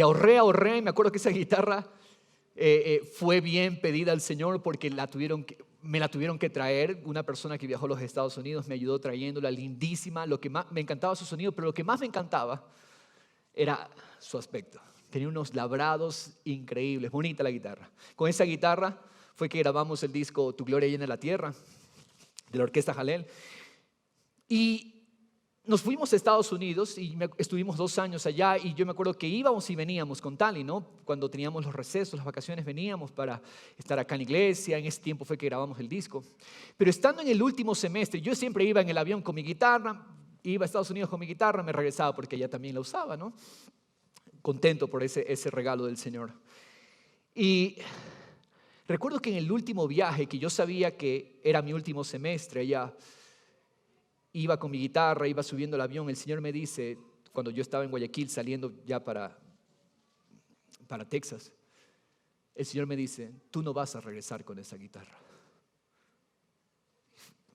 ahorré. Me acuerdo que esa guitarra fue bien pedida al Señor porque la tuvieron que, me la tuvieron que traer. Una persona que viajó a los Estados Unidos me ayudó trayéndola, lindísima. Lo que más me encantaba su sonido, pero lo que más me encantaba era su aspecto. Tenía unos labrados increíbles, bonita la guitarra. Con esa guitarra fue que grabamos el disco Tu Gloria Llena la Tierra, de la Orquesta Jalel. Y nos fuimos a Estados Unidos y estuvimos 2 años allá, y yo me acuerdo que íbamos y veníamos con Tali, ¿no? Cuando teníamos los recesos, las vacaciones, veníamos para estar acá en la iglesia. En ese tiempo fue que grabamos el disco. Pero estando en el último semestre, yo siempre iba en el avión con mi guitarra, iba a Estados Unidos con mi guitarra, me regresaba porque ella también la usaba, ¿no? Contento por ese regalo del Señor. Y recuerdo que en el último viaje, que yo sabía que era mi último semestre allá, iba con mi guitarra, iba subiendo el avión. El Señor me dice, cuando yo estaba en Guayaquil saliendo ya para Texas, el Señor me dice: tú no vas a regresar con esa guitarra.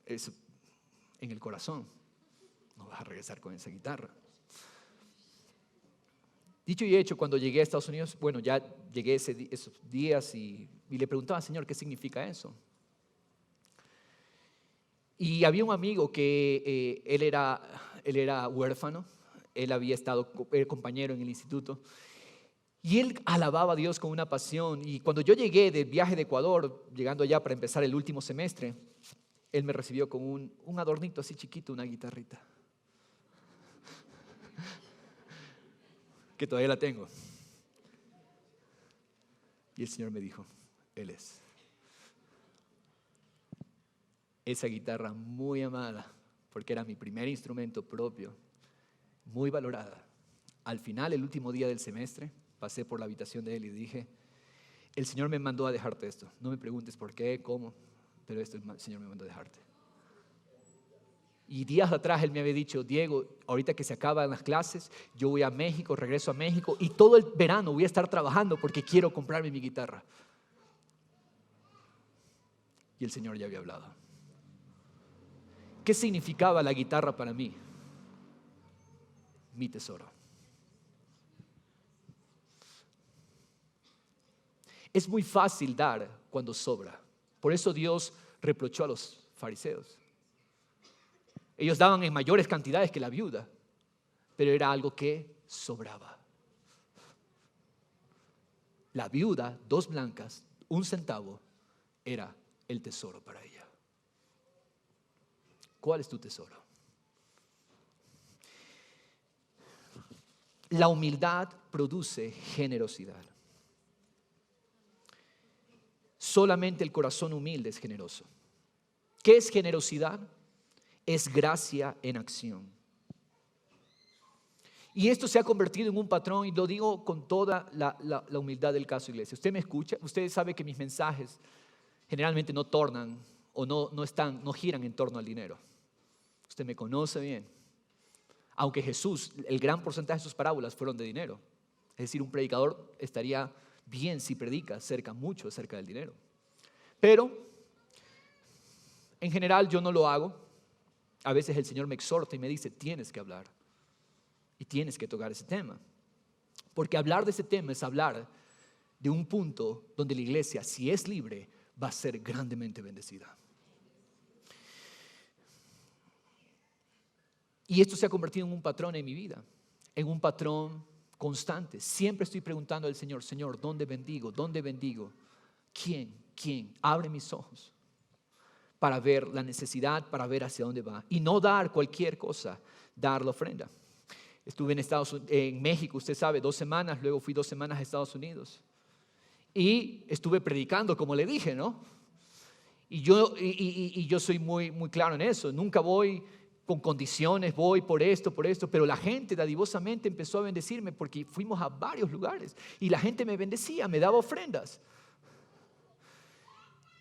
Eso en el corazón, no vas a regresar con esa guitarra. Dicho y hecho, cuando llegué a Estados Unidos, bueno, ya llegué esos días y le preguntaba al Señor qué significa eso. Y había un amigo que él era huérfano, él había estado compañero en el instituto, y él alababa a Dios con una pasión. Y cuando yo llegué del viaje de Ecuador, llegando allá para empezar el último semestre, él me recibió con un adornito así chiquito, una guitarrita, que todavía la tengo. Y el Señor me dijo: Él es. Esa guitarra muy amada, porque era mi primer instrumento propio, muy valorada. Al final, el último día del semestre, pasé por la habitación de él y dije: el Señor me mandó a dejarte esto. No me preguntes por qué, cómo, pero esto el Señor me mandó a dejarte. Y días atrás él me había dicho: Diego, ahorita que se acaban las clases, yo voy a México, regreso a México, y todo el verano voy a estar trabajando porque quiero comprarme mi guitarra. Y el Señor ya había hablado. ¿Qué significaba la guitarra para mí? Mi tesoro. Es muy fácil dar cuando sobra. Por eso Dios reprochó a los fariseos. Ellos daban en mayores cantidades que la viuda, pero era algo que sobraba. La viuda, 2 blancas, 1 centavo, era el tesoro para ella. ¿Cuál es tu tesoro? La humildad produce generosidad. Solamente el corazón humilde es generoso. ¿Qué es generosidad? Es gracia en acción. Y esto se ha convertido en un patrón, y lo digo con toda la humildad del caso, iglesia. Usted me escucha, usted sabe que mis mensajes generalmente no tornan o no giran en torno al dinero. Usted me conoce bien. Aunque Jesús, el gran porcentaje de sus parábolas fueron de dinero. Es decir, un predicador estaría bien si predica mucho acerca del dinero. Pero, en general, yo no lo hago. A veces el Señor me exhorta y me dice: tienes que hablar y tienes que tocar ese tema. Porque hablar de ese tema es hablar de un punto donde la iglesia, si es libre, va a ser grandemente bendecida. Y esto se ha convertido en un patrón en mi vida, en un patrón constante. Siempre estoy preguntando al Señor: Señor, ¿dónde bendigo? ¿Dónde bendigo? ¿Quién? Abre mis ojos para ver la necesidad, para ver hacia dónde va. Y no dar cualquier cosa, dar la ofrenda. Estuve en México, usted sabe, 2 semanas, luego fui 2 semanas a Estados Unidos. Y estuve predicando, como le dije, ¿no? Y yo soy muy, muy claro en eso. Nunca voy con condiciones, voy por esto, pero la gente dadivosamente empezó a bendecirme, porque fuimos a varios lugares y la gente me bendecía, me daba ofrendas.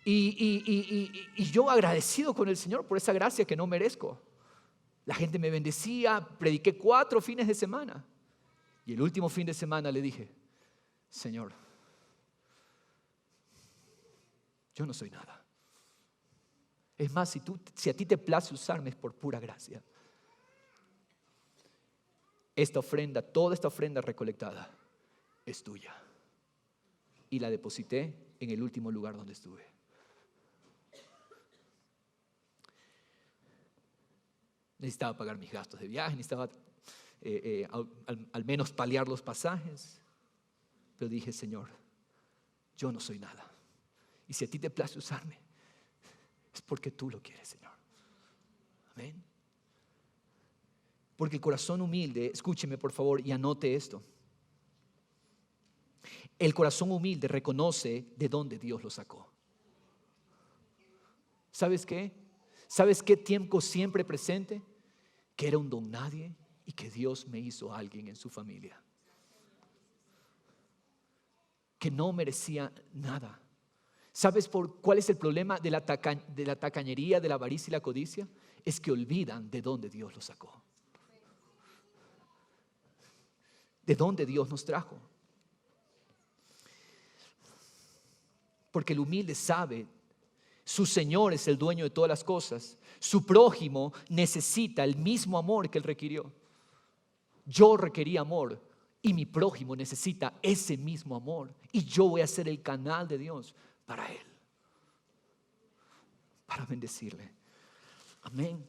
Y yo agradecido con el Señor por esa gracia que no merezco. La gente me bendecía, prediqué 4 fines de semana. Y el último fin de semana le dije: Señor, yo no soy nada. Es más, si a ti te place usarme, es por pura gracia. Esta ofrenda, toda esta ofrenda recolectada, es tuya. Y la deposité en el último lugar donde estuve. necesitaba pagar mis gastos de viaje, necesitaba al menos paliar los pasajes. Pero dije, Señor, yo no soy nada. Y si a ti te place usarme, es porque tú lo quieres, Señor. Amén. Porque el corazón humilde, escúcheme por favor y anote esto. El corazón humilde reconoce de dónde Dios lo sacó. ¿Sabes qué? ¿Sabes qué tiempo siempre presente? Que era un don nadie y que Dios me hizo alguien en su familia. Que no merecía nada. ¿Sabes cuál es el problema de la tacañería, de la avaricia y la codicia? Es que olvidan de dónde Dios los sacó. De dónde Dios nos trajo. Porque el humilde sabe, su Señor es el dueño de todas las cosas. Su prójimo necesita el mismo amor que Él requirió. Yo requerí amor y mi prójimo necesita ese mismo amor. Y yo voy a ser el canal de Dios para Él. Para bendecirle. Amén.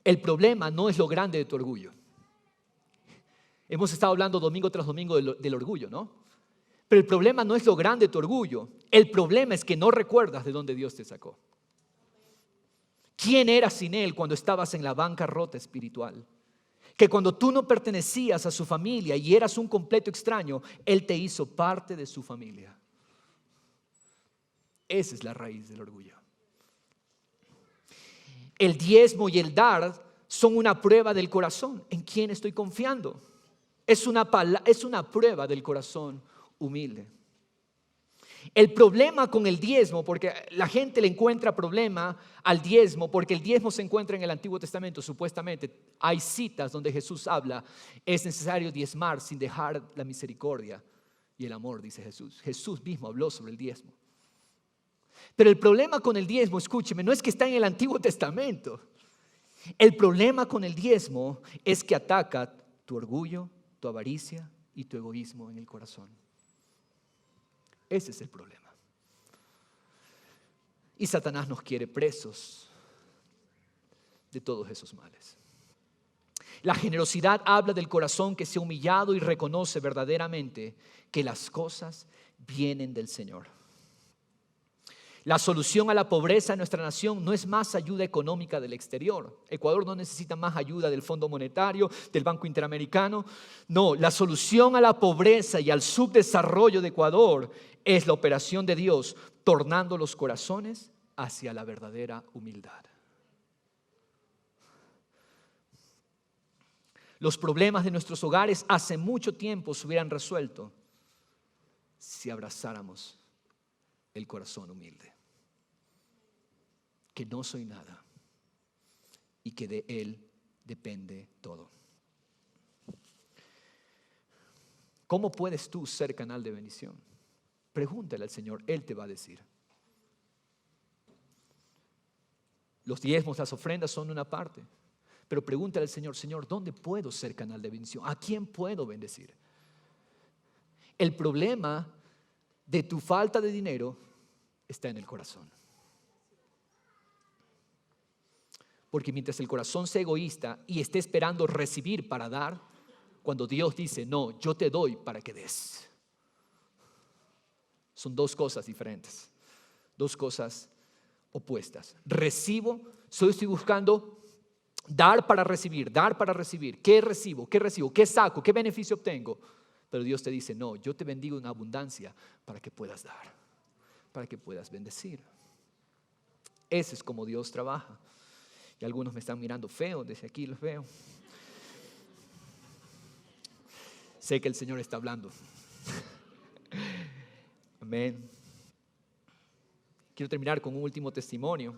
El problema no es lo grande de tu orgullo. Hemos estado hablando domingo tras domingo del orgullo, ¿no? Pero el problema no es lo grande de tu orgullo. El problema es que no recuerdas de dónde Dios te sacó. ¿Quién eras sin Él cuando estabas en la bancarrota espiritual? Que cuando tú no pertenecías a su familia y eras un completo extraño, Él te hizo parte de su familia. Esa es la raíz del orgullo. El diezmo y el dar son una prueba del corazón. ¿En quién estoy confiando? Es una prueba del corazón humilde. El problema con el diezmo, porque la gente le encuentra problema al diezmo, porque el diezmo se encuentra en el Antiguo Testamento, supuestamente. Hay citas donde Jesús habla, es necesario diezmar sin dejar la misericordia y el amor, dice Jesús. Jesús mismo habló sobre el diezmo. Pero el problema con el diezmo, escúcheme, no es que está en el Antiguo Testamento. El problema con el diezmo es que ataca tu orgullo, tu avaricia y tu egoísmo en el corazón. Ese es el problema. Y Satanás nos quiere presos de todos esos males. La generosidad habla del corazón que se ha humillado y reconoce verdaderamente que las cosas vienen del Señor. La solución a la pobreza en nuestra nación no es más ayuda económica del exterior. Ecuador no necesita más ayuda del Fondo Monetario, del Banco Interamericano. No, la solución a la pobreza y al subdesarrollo de Ecuador es la operación de Dios, tornando los corazones hacia la verdadera humildad. Los problemas de nuestros hogares hace mucho tiempo se hubieran resuelto si abrazáramos el corazón humilde. Que no soy nada y que de Él depende todo. ¿Cómo puedes tú ser canal de bendición? Pregúntale al Señor, Él te va a decir. Los diezmos, las ofrendas son una parte, pero pregúntale al Señor, Señor, ¿dónde puedo ser canal de bendición? ¿A quién puedo bendecir? El problema de tu falta de dinero está en el corazón. Porque mientras el corazón sea egoísta y esté esperando recibir para dar, cuando Dios dice, no, yo te doy para que des. Son dos cosas diferentes, dos cosas opuestas. Recibo, solo estoy buscando dar para recibir, dar para recibir. ¿Qué recibo? ¿Qué recibo? ¿Qué saco? ¿Qué beneficio obtengo? Pero Dios te dice, no, yo te bendigo en abundancia para que puedas dar, para que puedas bendecir. Ese es como Dios trabaja. Y algunos me están mirando feo, desde aquí los veo. Sé que el Señor está hablando. Amén. Quiero terminar con un último testimonio.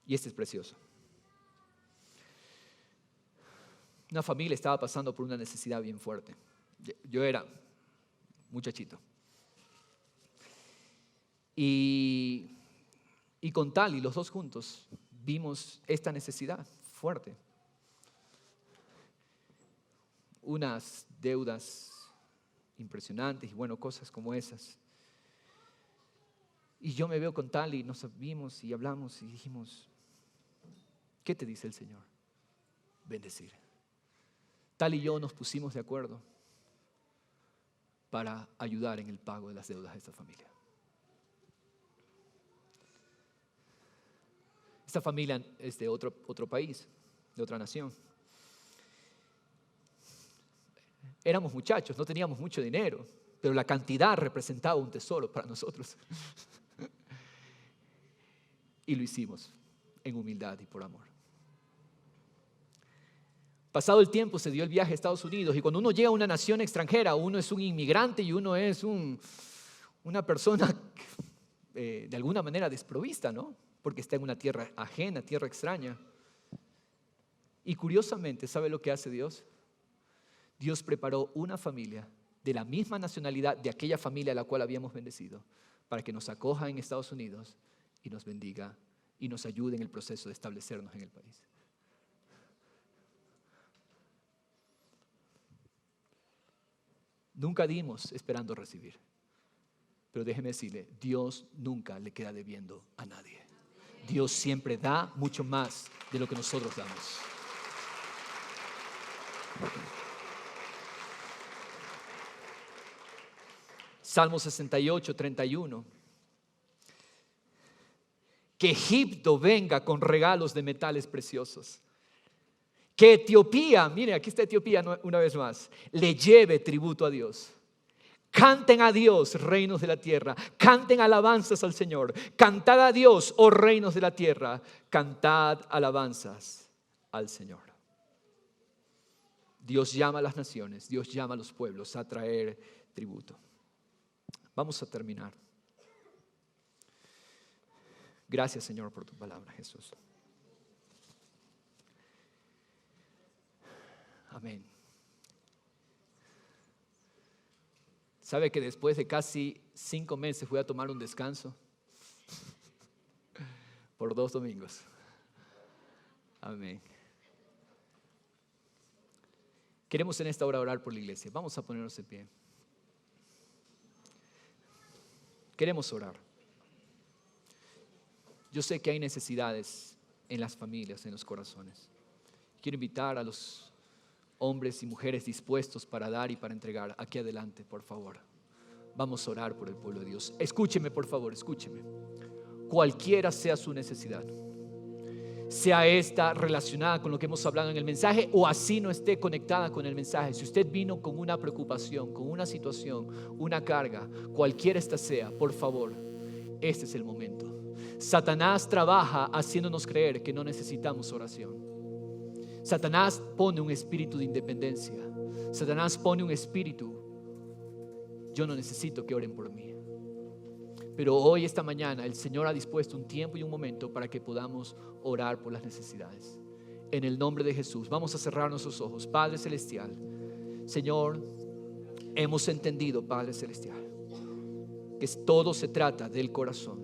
Y este es precioso. Una familia estaba pasando por una necesidad bien fuerte. Yo era muchachito. Y con Tali, los dos juntos, vimos esta necesidad fuerte. Unas deudas impresionantes y bueno, cosas como esas. Y yo me veo con Tali, nos vimos y hablamos y dijimos, ¿qué te dice el Señor? Bendecir. Tal y yo nos pusimos de acuerdo para ayudar en el pago de las deudas de esta familia. Esta familia es de otro país, de otra nación. Éramos muchachos, no teníamos mucho dinero, pero la cantidad representaba un tesoro para nosotros. Y lo hicimos en humildad y por amor. Pasado el tiempo se dio el viaje a Estados Unidos, y cuando uno llega a una nación extranjera, uno es un inmigrante y uno es una persona de alguna manera desprovista, ¿no? Porque está en una tierra ajena, tierra extraña. Y curiosamente, ¿sabe lo que hace Dios? Dios preparó una familia de la misma nacionalidad de aquella familia a la cual habíamos bendecido, para que nos acoja en Estados Unidos y nos bendiga y nos ayude en el proceso de establecernos en el país. Nunca dimos esperando recibir, pero déjeme decirle, Dios nunca le queda debiendo a nadie. Dios siempre da mucho más de lo que nosotros damos. Salmo 68, 31. Que Egipto venga con regalos de metales preciosos. Que Etiopía, mire, aquí está Etiopía una vez más, le lleve tributo a Dios. Canten a Dios, reinos de la tierra. Canten alabanzas al Señor. Cantad a Dios, oh reinos de la tierra. Cantad alabanzas al Señor. Dios llama a las naciones, Dios llama a los pueblos a traer tributo. Vamos a terminar. Gracias, Señor, por tu palabra, Jesús. Amén. ¿Sabe que después de casi 5 meses voy a tomar un descanso? Por 2 domingos. Amén. Queremos en esta hora orar por la iglesia. Vamos a ponernos de pie. Queremos orar. Yo sé que hay necesidades en las familias, en los corazones. Quiero invitar a los hombres y mujeres dispuestos para dar y para entregar aquí adelante, por favor. Vamos a orar por el pueblo de Dios. Escúcheme, por favor, escúcheme. Cualquiera sea su necesidad, sea esta relacionada con lo que hemos hablado en el mensaje o así no esté conectada con el mensaje. Si usted vino con una preocupación, con una situación, una carga, cualquiera esta sea, por favor, este es el momento. Satanás trabaja haciéndonos creer que no necesitamos oración. Satanás pone un espíritu de independencia. Satanás pone un espíritu, yo no necesito que oren por mí. Pero hoy, esta mañana, el Señor ha dispuesto un tiempo y un momento para que podamos orar por las necesidades. En el nombre de Jesús, vamos a cerrar nuestros ojos. Padre Celestial, Señor, hemos entendido, Padre Celestial, que todo se trata del corazón.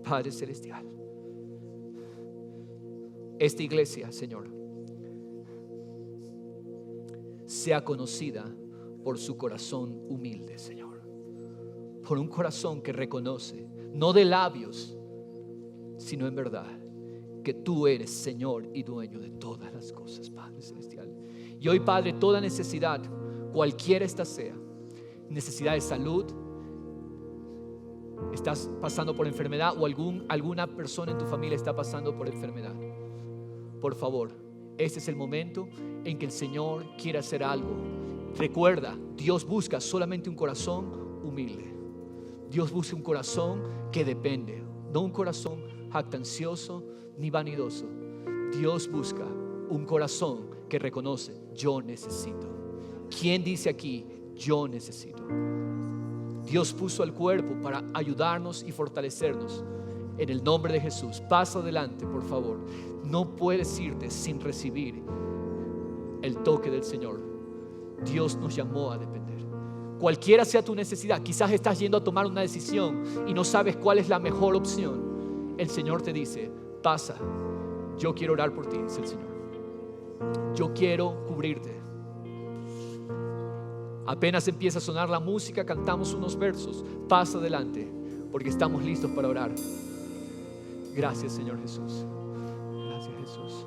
Padre Celestial, esta iglesia, Señor, sea conocida por su corazón humilde, Señor. Por un corazón que reconoce, no de labios, sino en verdad, que tú eres Señor y dueño de todas las cosas, Padre Celestial. Y hoy, Padre, toda necesidad, cualquiera esta sea, necesidad de salud, estás pasando por enfermedad o alguna persona en tu familia está pasando por enfermedad, por favor, este es el momento en que el Señor quiere hacer algo. Recuerda, Dios busca solamente un corazón humilde. Dios busca un corazón que depende, no un corazón jactancioso ni vanidoso. Dios busca un corazón que reconoce, yo necesito. ¿Quién dice aquí, yo necesito? Dios puso al cuerpo para ayudarnos y fortalecernos. En el nombre de Jesús, pasa adelante, por favor. No puedes irte sin recibir el toque del Señor. Dios nos llamó a depender. Cualquiera sea tu necesidad, quizás estás yendo a tomar una decisión y no sabes cuál es la mejor opción. El Señor te dice, pasa, yo quiero orar por ti, dice el Señor. Yo quiero cubrirte. Apenas empieza a sonar la música, cantamos unos versos, pasa adelante. porque estamos listos para orar. Gracias, Señor Jesús. Gracias, Jesús.